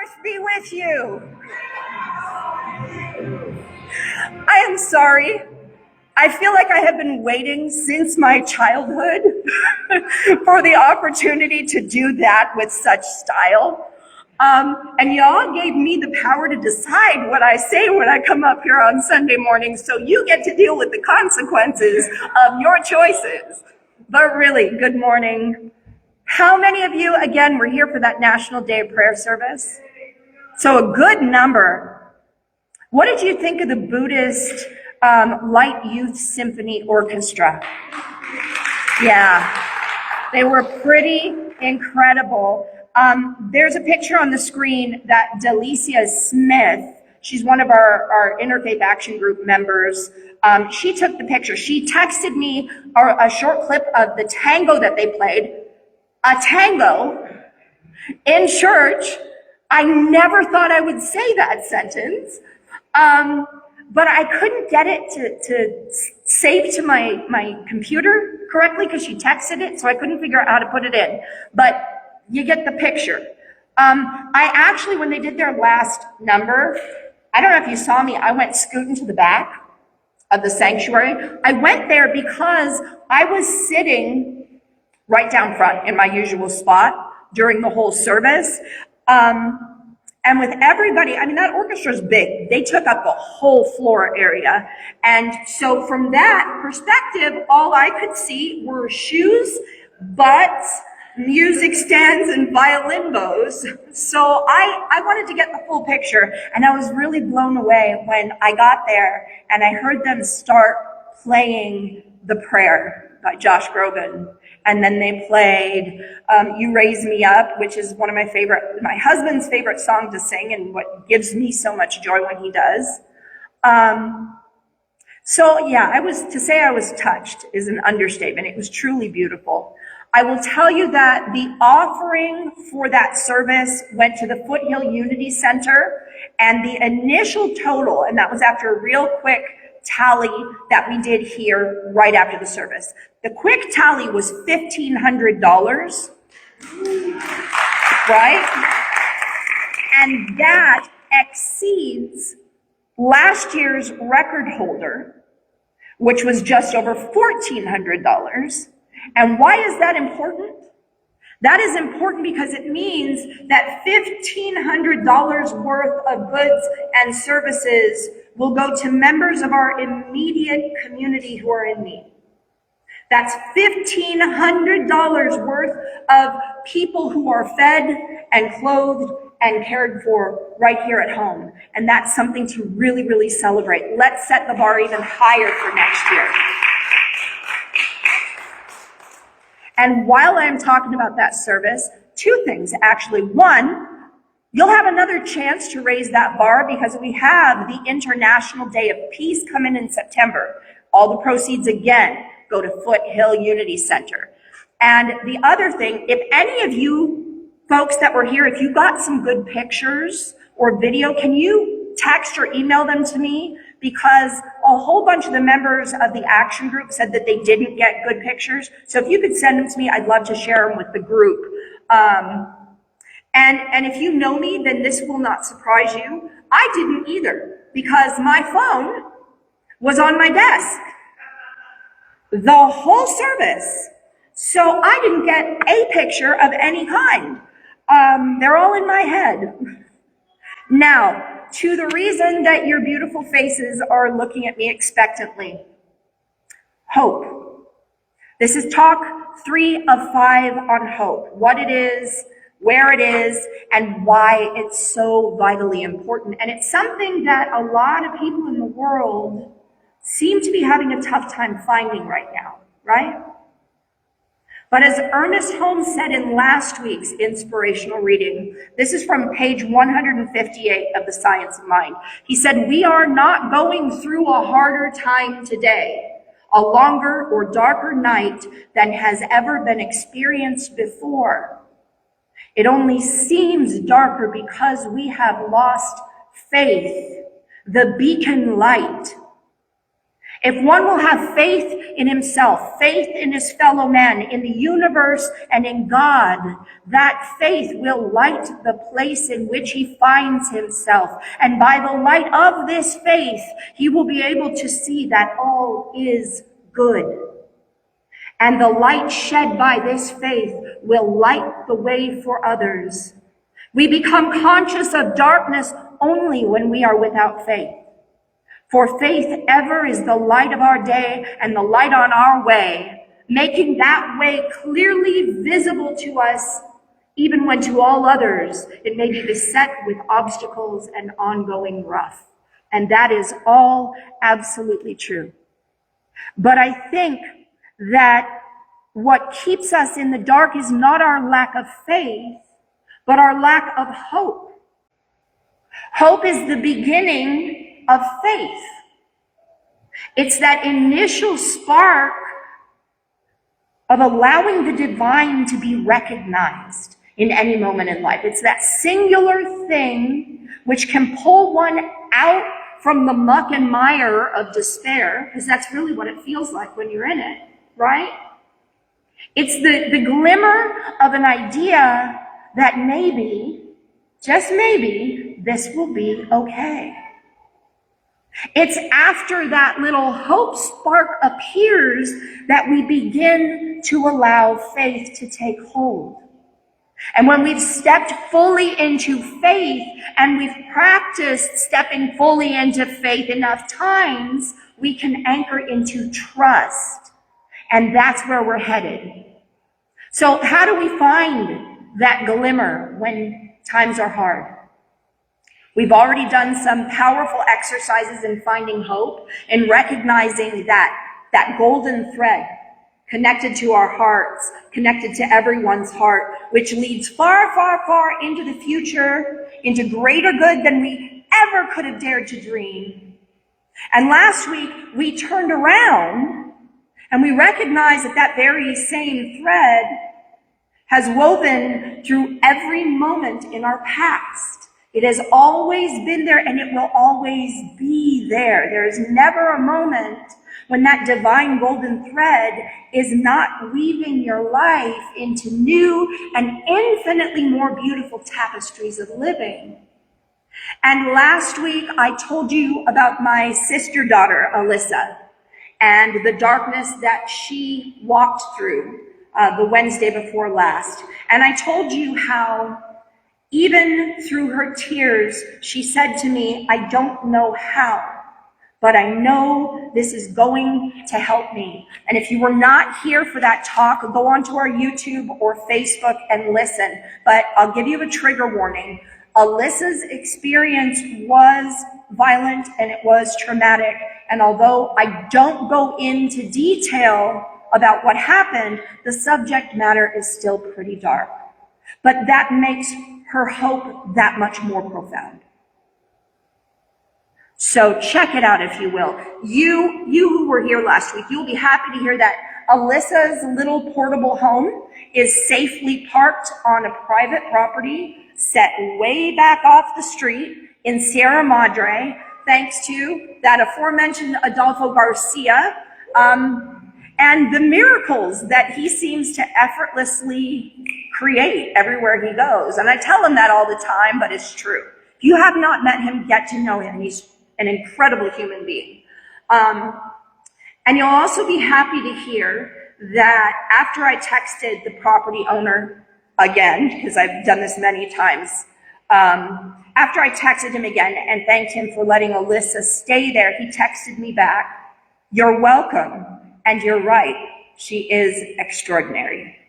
Earth be with you. I am sorry. I feel like I have been waiting since my childhood for the opportunity to do that with such style. And y'all gave me the power to decide what I say when I come up here on Sunday morning, so you get to deal with the consequences of your choices. But really, good morning. How many of you, again, were here for that National Day of Prayer service? So a good number. What did you think of the Buddhist Light Youth Symphony Orchestra? Yeah, they were pretty incredible. There's a picture on the screen that Delicia Smith, she's one of our Interfaith Action Group members, she took the picture. She texted me a short clip of the tango that they played. A tango in church. I never thought I would say that sentence, but I couldn't get it to save to my computer correctly because she texted it, so I couldn't figure out how to put it in. But you get the picture. I actually, when they did their last number, I don't know if you saw me, I went scooting to the back of the sanctuary. I went there because I was sitting right down front in my usual spot during the whole service. And with everybody, I mean, that orchestra's big. They took up the whole floor area. And so from that perspective, all I could see were shoes, butts, music stands, and violin bows. So I wanted to get the full picture. And I was really blown away when I got there and I heard them start playing The Prayer by Josh Groban. And then they played You Raise Me Up, which is one of my husband's favorite song to sing and what gives me so much joy when he does. So yeah, to say I was touched is an understatement. It was truly beautiful. I will tell you that the offering for that service went to the Foothill Unity Center, and the initial total, and that was after a real quick tally that we did here right after the service. The quick tally was $1,500, right? And that exceeds last year's record holder, which was just over $1,400. And why is that important? That is important because it means that $1,500 worth of goods and services will go to members of our immediate community who are in need. That's $1,500 worth of people who are fed and clothed and cared for right here at home. And that's something to really, really celebrate. Let's set the bar even higher for next year. And while I'm talking about that service, two things actually. One, you'll have another chance to raise that bar because we have the International Day of Peace coming in September. All the proceeds, again, go to Foothill Unity Center. And the other thing, if any of you folks that were here, if you got some good pictures or video, can you text or email them to me? Because a whole bunch of the members of the action group said that they didn't get good pictures. So if you could send them to me, I'd love to share them with the group. And if you know me, then this will not surprise you. I didn't either, because my phone was on my desk the whole service. So I didn't get a picture of any kind. They're all in my head. Now, to the reason that your beautiful faces are looking at me expectantly. Hope. This is talk 3 of 5 on hope. What it is, where it is, and why it's so vitally important. And it's something that a lot of people in the world seem to be having a tough time finding right now, right? But as Ernest Holmes said in last week's inspirational reading, this is from page 158 of The Science of Mind. He said, "We are not going through a harder time today, a longer or darker night than has ever been experienced before. It only seems darker because we have lost faith, the beacon light. If one will have faith in himself, faith in his fellow man, in the universe, and in God, that faith will light the place in which he finds himself. And by the light of this faith, he will be able to see that all is good. And the light shed by this faith will light the way for others. We become conscious of darkness only when we are without faith. For faith ever is the light of our day and the light on our way, making that way clearly visible to us, even when to all others it may be beset with obstacles and ongoing rough. And that is all absolutely true. But I think that what keeps us in the dark is not our lack of faith, but our lack of hope. Hope is the beginning of faith. It's that initial spark of allowing the divine to be recognized in any moment in life. It's that singular thing which can pull one out from the muck and mire of despair, because that's really what it feels like when you're in it, right? It's the glimmer of an idea that maybe, just maybe, this will be okay. It's after that little hope spark appears that we begin to allow faith to take hold. And when we've stepped fully into faith and we've practiced stepping fully into faith enough times, we can anchor into trust. And that's where we're headed. So how do we find that glimmer when times are hard? We've already done some powerful exercises in finding hope and recognizing that golden thread connected to our hearts, connected to everyone's heart, which leads far, far, far into the future, into greater good than we ever could have dared to dream. And last week, we turned around and we recognized that very same thread has woven through every moment in our past. It has always been there and it will always be there. There is never a moment when that divine golden thread is not weaving your life into new and infinitely more beautiful tapestries of living. And last week I told you about my sister daughter, Alyssa, and the darkness that she walked through the Wednesday before last. And I told you how even through her tears, she said to me, I don't know how, but I know this is going to help me. And if you were not here for that talk, go onto our YouTube or Facebook and listen. But I'll give you a trigger warning. Alyssa's experience was violent and it was traumatic. And although I don't go into detail about what happened, the subject matter is still pretty dark. But that makes her hope that much more profound. So check it out, if you will. You who were here last week, you'll be happy to hear that Alyssa's little portable home is safely parked on a private property set way back off the street in Sierra Madre, thanks to that aforementioned Adolfo Garcia, and the miracles that he seems to effortlessly create everywhere he goes. And I tell him that all the time, but it's true. If you have not met him, get to know him. He's an incredible human being. And you'll also be happy to hear that after I texted the property owner again, because I've done this many times, after I texted him again and thanked him for letting Alyssa stay there, he texted me back, "You're welcome, and you're right, she is extraordinary."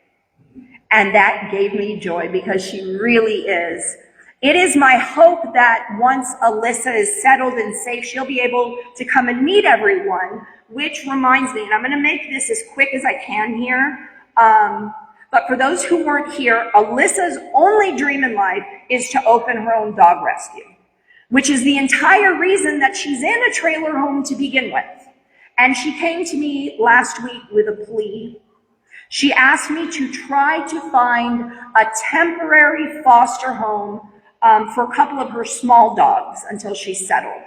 And that gave me joy because she really is. It is my hope that once Alyssa is settled and safe, she'll be able to come and meet everyone, which reminds me, and I'm gonna make this as quick as I can here, but for those who weren't here, Alyssa's only dream in life is to open her own dog rescue, which is the entire reason that she's in a trailer home to begin with. And she came to me last week with a plea. She asked me to try to find a temporary foster home for a couple of her small dogs until she's settled.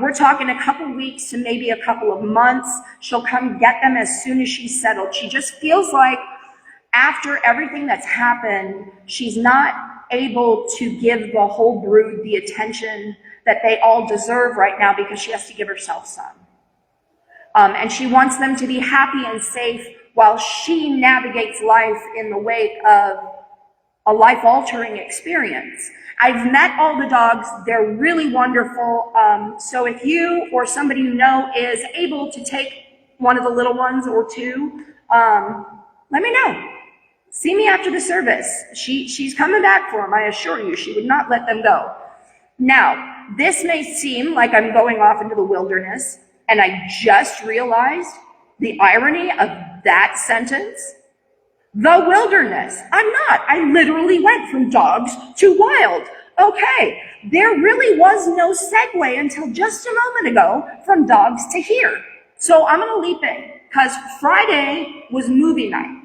We're talking a couple weeks to maybe a couple of months. She'll come get them as soon as she's settled. She just feels like after everything that's happened, she's not able to give the whole brood the attention that they all deserve right now because she has to give herself some. And she wants them to be happy and safe while she navigates life in the wake of a life-altering experience. I've met all the dogs. They're really wonderful. So if you or somebody you know is able to take one of the little ones or two, let me know. See me after the service. She's coming back for them, I assure you. She would not let them go. Now, this may seem like I'm going off into the wilderness, and I just realized the irony of that sentence. The wilderness. I'm not. I literally went from dogs to wild. Okay, there really was no segue until just a moment ago from dogs to here. So I'm going to leap in because Friday was movie night.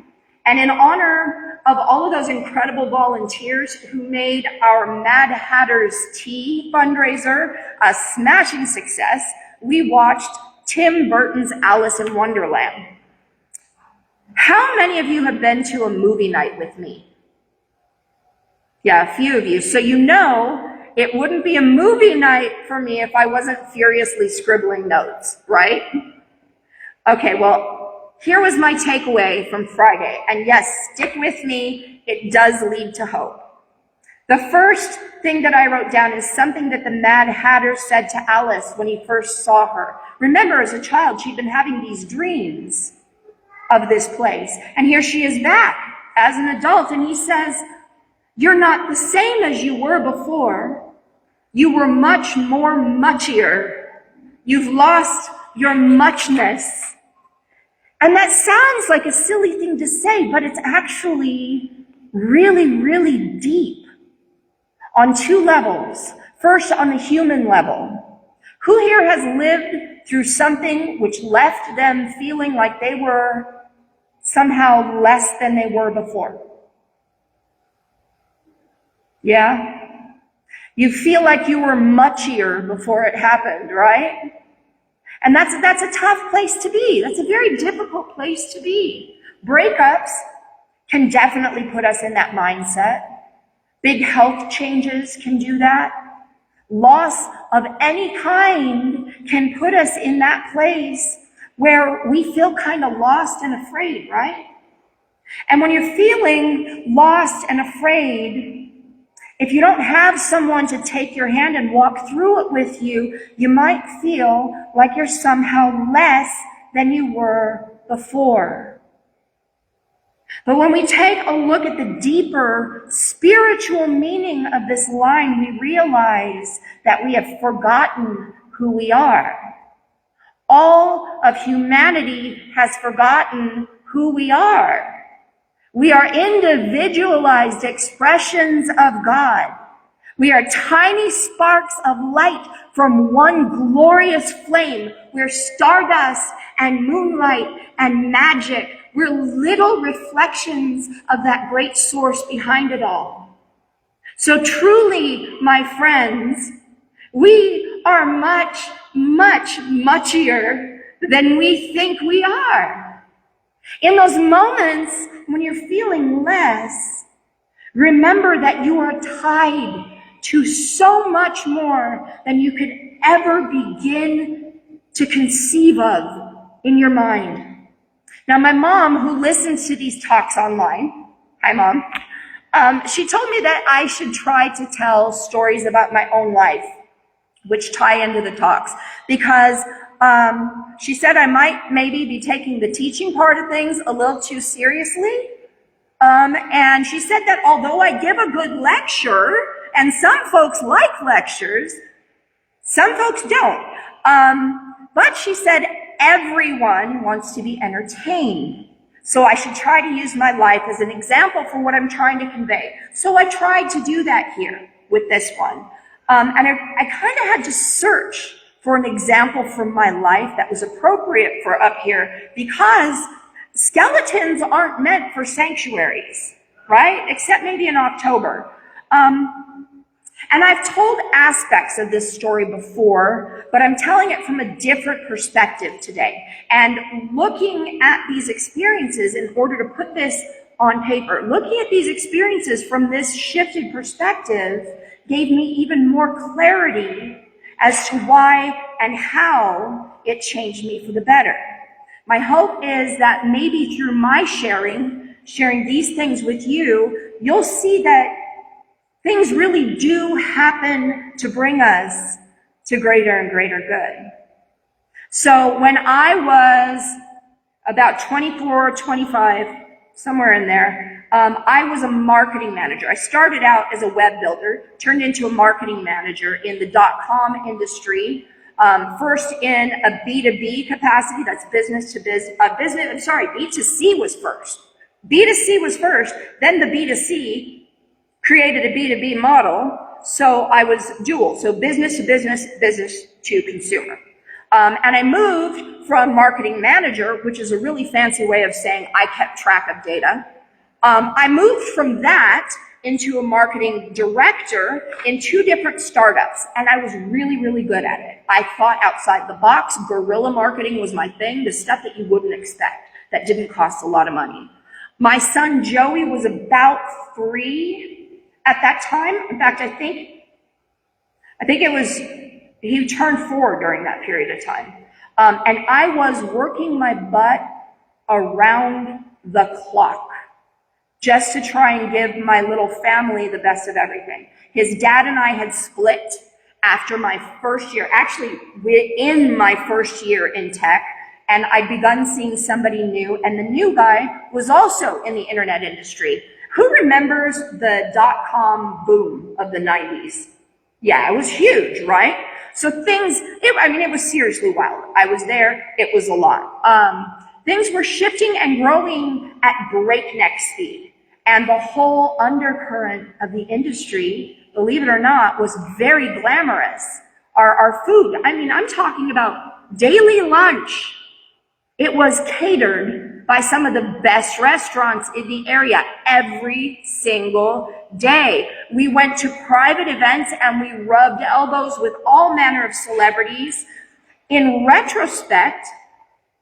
And in honor of all of those incredible volunteers who made our Mad Hatter's Tea fundraiser a smashing success, we watched Tim Burton's Alice in Wonderland. How many of you have been to a movie night with me? Yeah, a few of you. So you know it wouldn't be a movie night for me if I wasn't furiously scribbling notes, right? Okay, well, here was my takeaway from Friday. And yes, stick with me, it does lead to hope. The first thing that I wrote down is something that the Mad Hatter said to Alice when he first saw her. Remember, as a child, she'd been having these dreams of this place. And here she is back as an adult, and he says, "You're not the same as you were before. You were much more muchier. You've lost your muchness." And that sounds like a silly thing to say, but it's actually really, really deep on two levels. First, on the human level. Who here has lived through something which left them feeling like they were somehow less than they were before? Yeah? You feel like you were muchier before it happened, right? And that's a tough place to be. That's a very difficult place to be. Breakups can definitely put us in that mindset. Big health changes can do that. Loss of any kind can put us in that place where we feel kind of lost and afraid, right? And when you're feeling lost and afraid, if you don't have someone to take your hand and walk through it with you, you might feel like you're somehow less than you were before. But when we take a look at the deeper spiritual meaning of this line, we realize that we have forgotten who we are. All of humanity has forgotten who we are. We are individualized expressions of God. We are tiny sparks of light from one glorious flame. We're stardust and moonlight and magic. We're little reflections of that great source behind it all. So truly, my friends, we are much, much, muchier than we think we are. In those moments when you're feeling less, remember that you are tied to so much more than you could ever begin to conceive of in your mind. Now, my mom, who listens to these talks online, hi Mom, she told me that I should try to tell stories about my own life, which tie into the talks, because she said I might maybe be taking the teaching part of things a little too seriously. And she said that although I give a good lecture, and some folks like lectures, some folks don't. But she said everyone wants to be entertained. So I should try to use my life as an example for what I'm trying to convey. So I tried to do that here with this one. And I kind of had to search for an example from my life that was appropriate for up here, because skeletons aren't meant for sanctuaries, right? Except maybe in October. And I've told aspects of this story before, but I'm telling it from a different perspective today. And looking at these experiences in order to put this on paper, looking at these experiences from this shifted perspective gave me even more clarity as to why and how it changed me for the better. My hope is that maybe through my sharing these things with you, you'll see that things really do happen to bring us to greater and greater good. So when I was about 24, 25, somewhere in there, I was a marketing manager. I started out as a web builder, turned into a marketing manager in the .com industry, first in a B2B capacity, that's business to business, B2C was first. B2C was first, then the B2C created a B2B model, so I was dual, so business to business, business to consumer. And I moved from marketing manager, which is a really fancy way of saying I kept track of data. I moved from that into a marketing director in 2 different startups, and I was really, really good at it. I thought outside the box. Guerrilla marketing was my thing, the stuff that you wouldn't expect, that didn't cost a lot of money. My son Joey was about 3 at that time. In fact, I think he turned 4 during that period of time. And I was working my butt around the clock just to try and give my little family the best of everything. His dad and I had split after my first year, actually within my first year in tech, and I'd begun seeing somebody new, and the new guy was also in the internet industry. Who remembers the .com boom of the 90s? Yeah, it was huge, right? So it was seriously wild. I was there, it was a lot. Things were shifting and growing at breakneck speed. And the whole undercurrent of the industry, believe it or not, was very glamorous. Our food, I'm talking about daily lunch. It was catered by some of the best restaurants in the area every single day. We went to private events and we rubbed elbows with all manner of celebrities. In retrospect,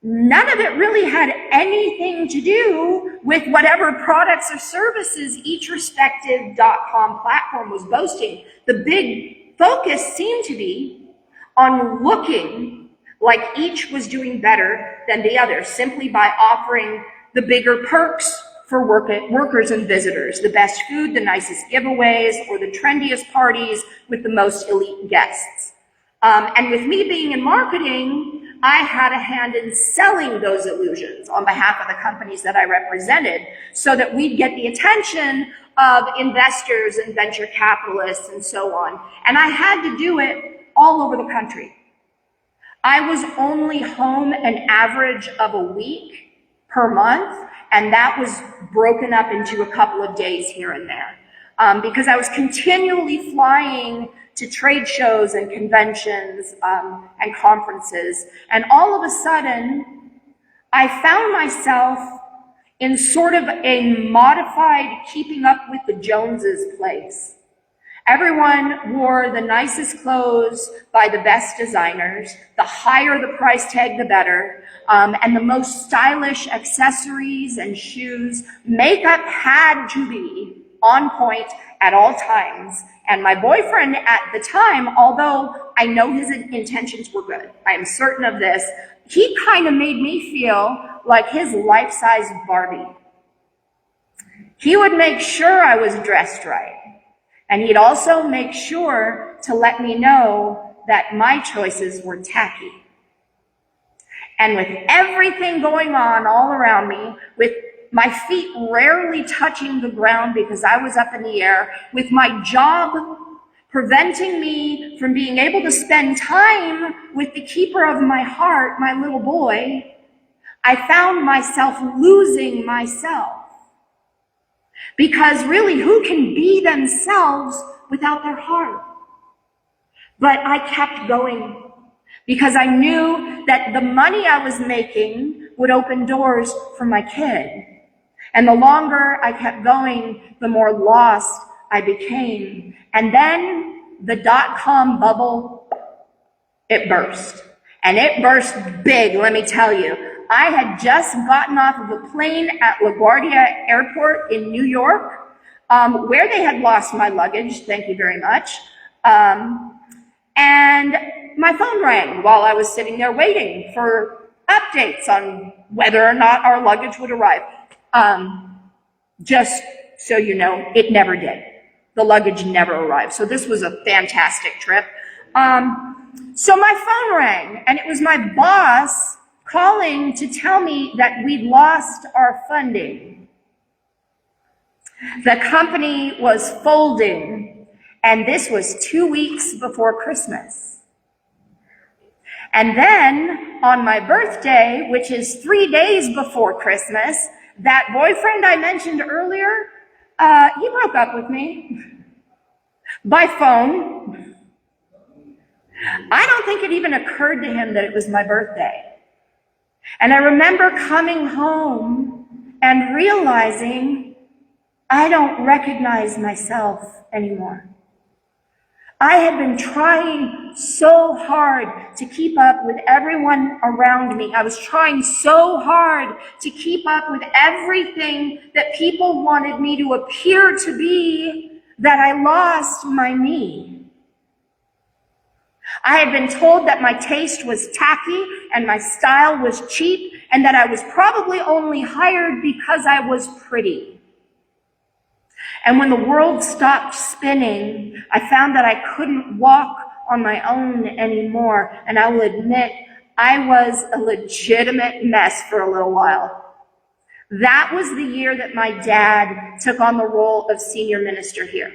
none of it really had anything to do with whatever products or services each respective .com platform was boasting. The big focus seemed to be on looking like each was doing better than the other, simply by offering the bigger perks for workers and visitors, the best food, the nicest giveaways, or the trendiest parties with the most elite guests. And with me being in marketing, I had a hand in selling those illusions on behalf of the companies that I represented so that we'd get the attention of investors and venture capitalists and so on. And I had to do it all over the country. I was only home an average of a week per month, and that was broken up into a couple of days here and there, because I was continually flying to trade shows and conventions and conferences. And all of a sudden, I found myself in sort of a modified keeping up with the Joneses place. Everyone wore the nicest clothes by the best designers. The higher the price tag, the better. And the most stylish accessories and shoes. Makeup had to be on point at all times. And my boyfriend at the time, although I know his intentions were good, I am certain of this, he kind of made me feel like his life-size Barbie. He would make sure I was dressed right. And he'd also make sure to let me know that my choices were tacky. And with everything going on all around me, with my feet rarely touching the ground because I was up in the air, with my job preventing me from being able to spend time with the keeper of my heart, my little boy, I found myself losing myself. Because really, who can be themselves without their heart? But I kept going because I knew that the money I was making would open doors for my kid. And the longer I kept going, the more lost I became. And then the dot-com bubble, it burst. And it burst big, let me tell you. I had just gotten off of a plane at LaGuardia Airport in New York, where they had lost my luggage, thank you very much. And my phone rang while I was sitting there waiting for updates on whether or not our luggage would arrive. Just so you know, it never did. The luggage never arrived. So this was a fantastic trip. So my phone rang, and it was my boss calling to tell me that we'd lost our funding. The company was folding, and this was 2 weeks before Christmas. And then on my birthday, which is 3 days before Christmas, that boyfriend I mentioned earlier, he broke up with me by phone. I don't think it even occurred to him that it was my birthday. And I remember coming home and realizing I don't recognize myself anymore. I had been trying so hard to keep up with everyone around me. I was trying so hard to keep up with everything that people wanted me to appear to be that I lost my me. I had been told that my taste was tacky and my style was cheap and that I was probably only hired because I was pretty. And when the world stopped spinning, I found that I couldn't walk on my own anymore. And I will admit, I was a legitimate mess for a little while. That was the year that my dad took on the role of senior minister here.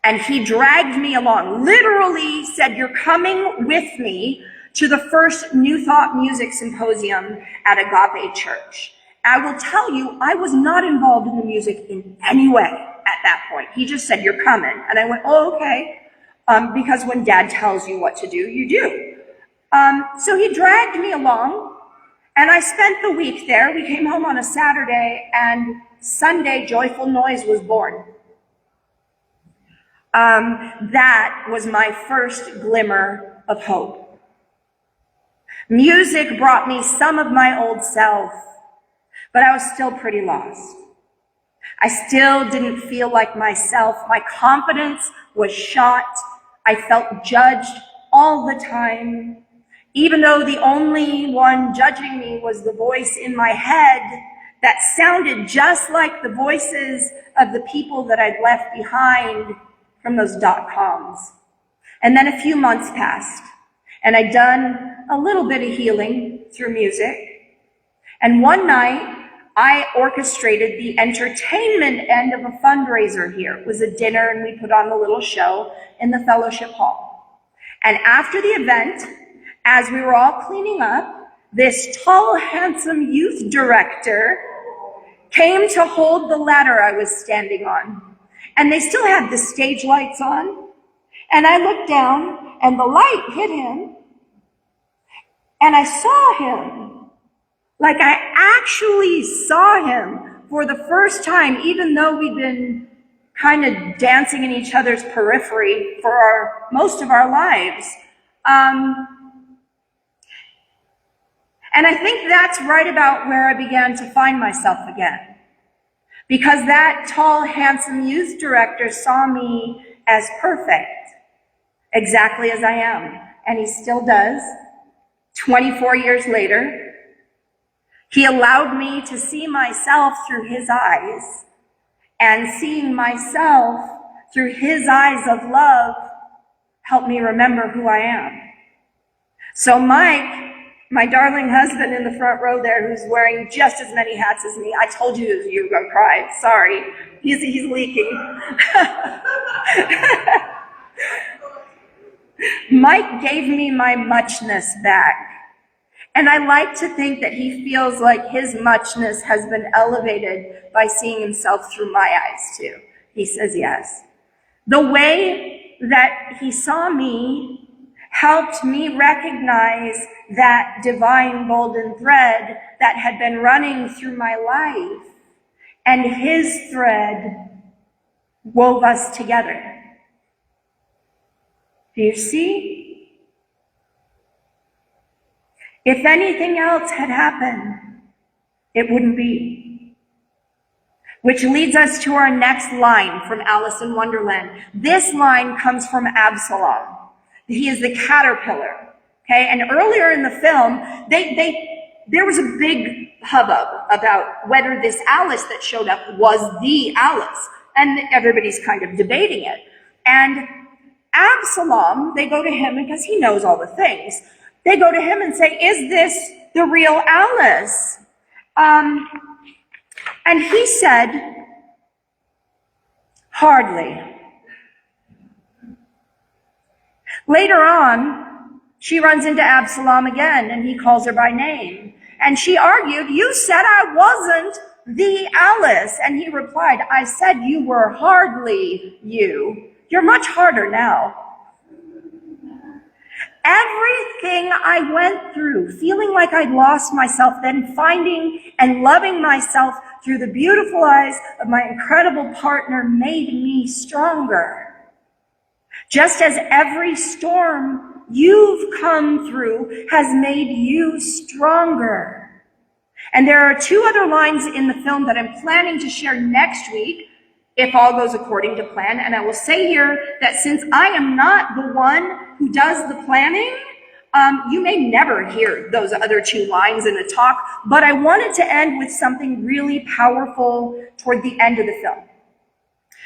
And he dragged me along, literally said, "You're coming with me to the first New Thought Music Symposium at Agape Church." I will tell you, I was not involved in the music in any way at that point. He just said, "You're coming." And I went, "Oh, okay." Because when dad tells you what to do, you do. So he dragged me along, and I spent the week there. We came home on a Saturday, and Sunday, Joyful Noise was born. That was my first glimmer of hope. Music brought me some of my old self, but I was still pretty lost. I still didn't feel like myself. My confidence was shot. I felt judged all the time, even though the only one judging me was the voice in my head that sounded just like the voices of the people that I'd left behind from those .coms. And then a few months passed, and I'd done a little bit of healing through music. And one night, I orchestrated the entertainment end of a fundraiser here. It was a dinner, and we put on a little show in the fellowship hall. And after the event, as we were all cleaning up, this tall, handsome youth director came to hold the ladder I was standing on. And they still had the stage lights on. And I looked down, and the light hit him, and I saw him. Like I actually saw him for the first time, even though we'd been kind of dancing in each other's periphery for most of our lives. And I think that's right about where I began to find myself again. Because that tall, handsome youth director saw me as perfect, exactly as I am. And he still does, 24 years later. He allowed me to see myself through his eyes, and seeing myself through his eyes of love helped me remember who I am. So Mike, my darling husband in the front row there, who's wearing just as many hats as me, I told you you were gonna cry, sorry, he's leaking. Mike gave me my muchness back. And I like to think that he feels like his muchness has been elevated by seeing himself through my eyes too. He says yes. The way that he saw me helped me recognize that divine golden thread that had been running through my life, and his thread wove us together. Do you see? If anything else had happened, it wouldn't be. Which leads us to our next line from Alice in Wonderland. This line comes from Absalom. He is the caterpillar. Okay, and earlier in the film, there was a big hubbub about whether this Alice that showed up was the Alice, and everybody's kind of debating it. And Absalom, they go to him because he knows all the things. They go to him and say, "Is this the real Alice?" And he said, "Hardly." Later on, she runs into Absalom again, and he calls her by name. And she argued, "You said I wasn't the Alice." And he replied, "I said you were hardly you. You're much harder now." Everything I went through, feeling like I'd lost myself, then finding and loving myself through the beautiful eyes of my incredible partner, made me stronger. Just as every storm you've come through has made you stronger. And there are two other lines in the film that I'm planning to share next week, if all goes according to plan. And I will say here that since I am not the one who does the planning, you may never hear those other two lines in a talk, but I wanted to end with something really powerful toward the end of the film.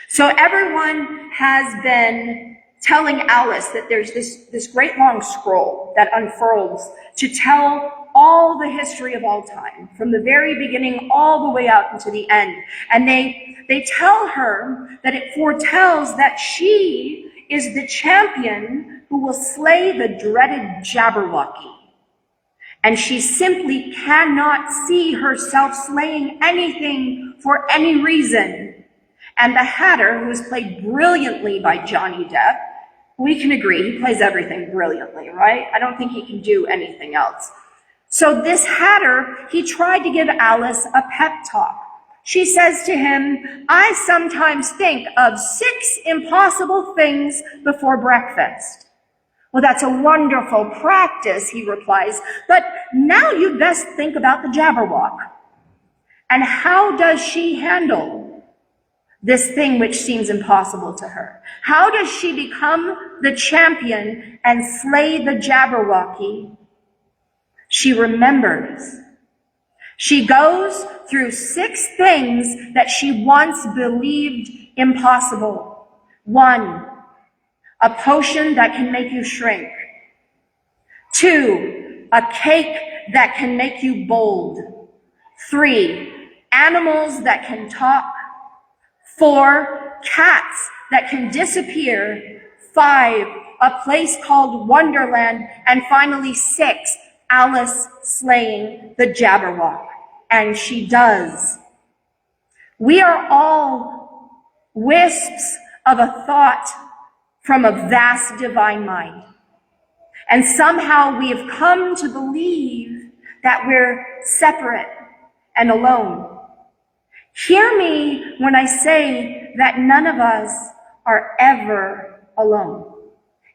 So everyone has been telling Alice that there's this great long scroll that unfurls to tell all the history of all time, from the very beginning all the way out into the end. And they tell her that it foretells that she is the champion who will slay the dreaded Jabberwocky. And she simply cannot see herself slaying anything for any reason. And the Hatter, who is played brilliantly by Johnny Depp, we can agree he plays everything brilliantly, right? I don't think he can do anything else. So this Hatter, he tried to give Alice a pep talk. She says to him, "I sometimes think of 6 impossible things before breakfast." "Well, that's a wonderful practice," he replies, "but now you'd best think about the Jabberwock." And how does she handle this thing which seems impossible to her? How does she become the champion and slay the Jabberwocky? She remembers. She goes through 6 things that she once believed impossible. 1, a potion that can make you shrink. 2, a cake that can make you bold. 3, animals that can talk. 4, cats that can disappear. 5, a place called Wonderland. And finally 6, Alice slaying the Jabberwock. And she does. We are all wisps of a thought from a vast divine mind. And somehow we have come to believe that we're separate and alone. Hear me when I say that none of us are ever alone.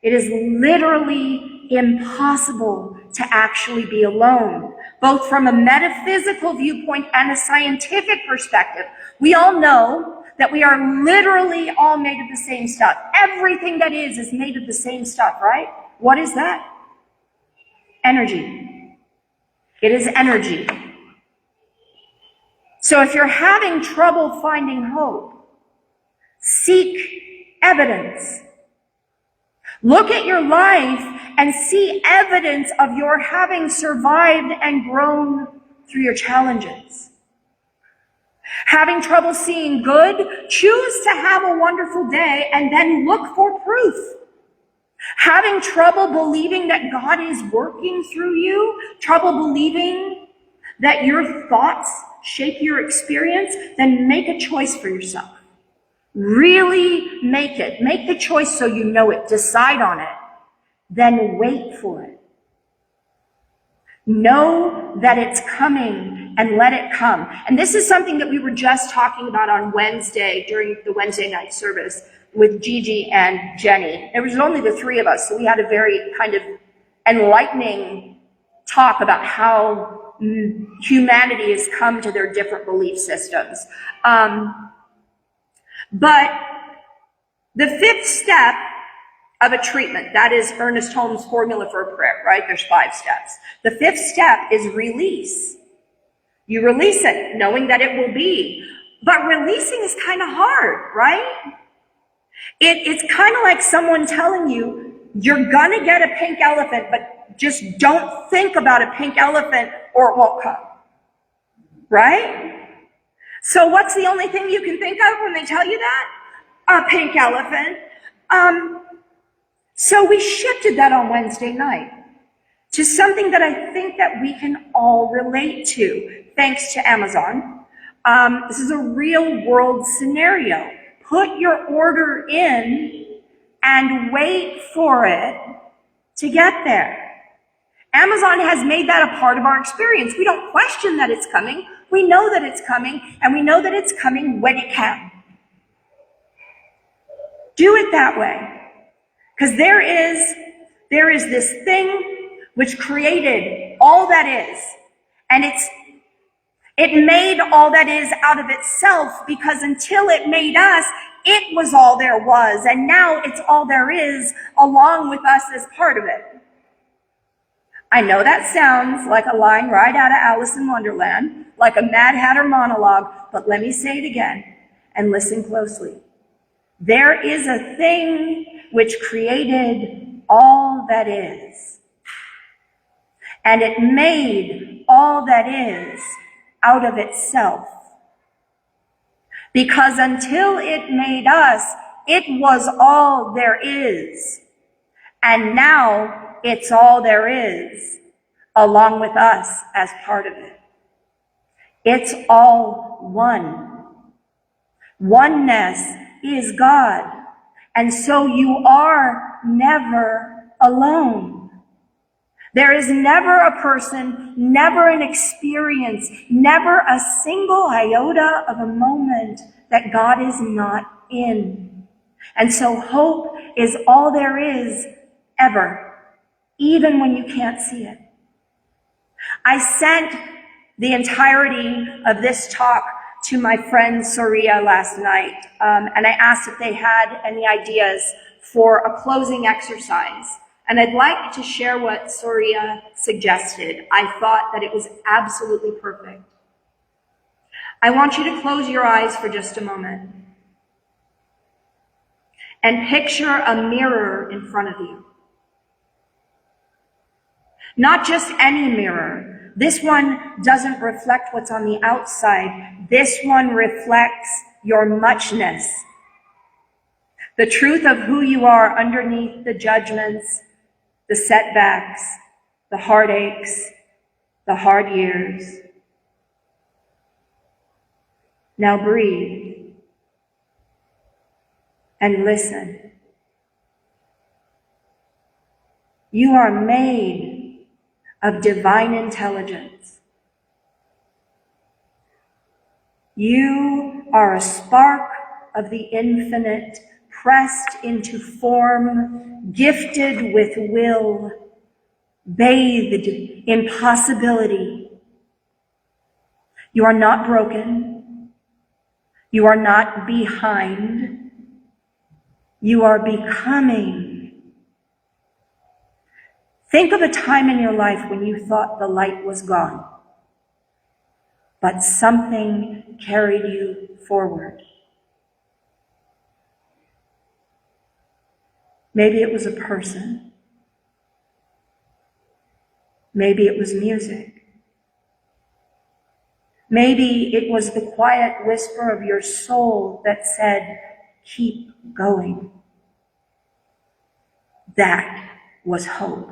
It is literally impossible to actually be alone, both from a metaphysical viewpoint and a scientific perspective. We all know that we are literally all made of the same stuff. Everything that is made of the same stuff, right? What is that? Energy. It is energy. So if you're having trouble finding hope, seek evidence. Look at your life and see evidence of your having survived and grown through your challenges. Having trouble seeing good, choose to have a wonderful day and then look for proof. Having trouble believing that God is working through you, trouble believing that your thoughts shape your experience, then make a choice for yourself. Really make it. Make the choice so you know it. Decide on it. Then wait for it. Know that it's coming and let it come. And this is something that we were just talking about on Wednesday during the Wednesday night service with Gigi and Jenny. There was only the three of us, so we had a very kind of enlightening talk about how humanity has come to their different belief systems. But the fifth step of a treatment, that is Ernest Holmes' formula for a prayer, right? There's 5 steps. The fifth step is release. You release it, knowing that it will be. But releasing is kind of hard, right? It's kind of like someone telling you, you're gonna get a pink elephant, but just don't think about a pink elephant or it won't come, right? So what's the only thing you can think of when they tell you that? A pink elephant. So we shifted that on Wednesday night to something that I think that we can all relate to, thanks to Amazon. This is a real world scenario. Put your order in and wait for it to get there. Amazon has made that a part of our experience. We don't question that it's coming. We know that it's coming, and we know that it's coming when it can. Do it that way. Because there is this thing which created all that is, and it made all that is out of itself, because until it made us, it was all there was, and now it's all there is, along with us as part of it. I know that sounds like a line right out of Alice in Wonderland, like a Mad Hatter monologue, but let me say it again, and listen closely. There is a thing which created all that is, and it made all that is out of itself. Because until it made us, it was all there is. And now it's all there is, along with us as part of it. It's all one. Oneness is God. And so you are never alone. There is never a person, never an experience, never a single iota of a moment that God is not in. And so hope is all there is ever, even when you can't see it. I sent the entirety of this talk to my friend Soria last night, and I asked if they had any ideas for a closing exercise. And I'd like to share what Soria suggested. I thought that it was absolutely perfect. I want you to close your eyes for just a moment and picture a mirror in front of you. Not just any mirror. This one doesn't reflect what's on the outside. This one reflects your muchness. The truth of who you are underneath the judgments, the setbacks, the heartaches, the hard years. Now breathe and listen. You are made of divine intelligence. You are a spark of the infinite, pressed into form, gifted with will, bathed in possibility. You are not broken. You are not behind. You are becoming. Think of a time in your life when you thought the light was gone, but something carried you forward. Maybe it was a person. Maybe it was music. Maybe it was the quiet whisper of your soul that said, keep going. That was hope.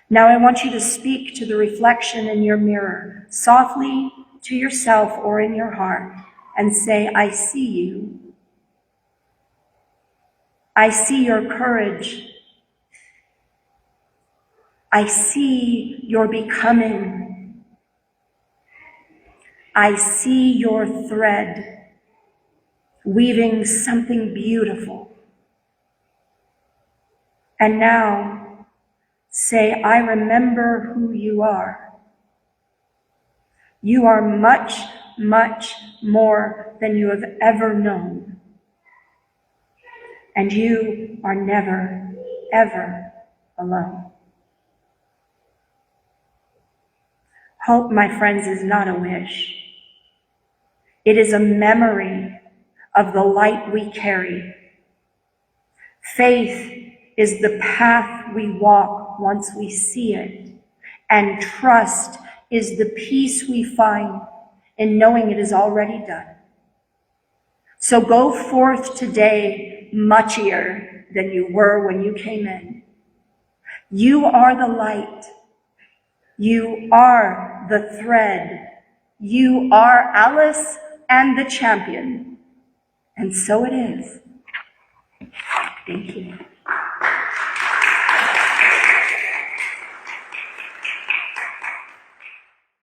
Now I want you to speak to the reflection in your mirror, softly to yourself or in your heart, and say, I see you. I see your courage. I see your becoming. I see your thread. weaving something beautiful. And now, say, I remember who you are. You are much, much more than you have ever known. And you are never, ever alone. Hope, my friends, is not a wish. It is a memory of the light we carry. Faith is the path we walk once we see it, and trust is the peace we find in knowing it is already done. So go forth today muchier than you were when you came in. You are the light. You are the thread. You are Alice and the champion. And so it is. Thank you.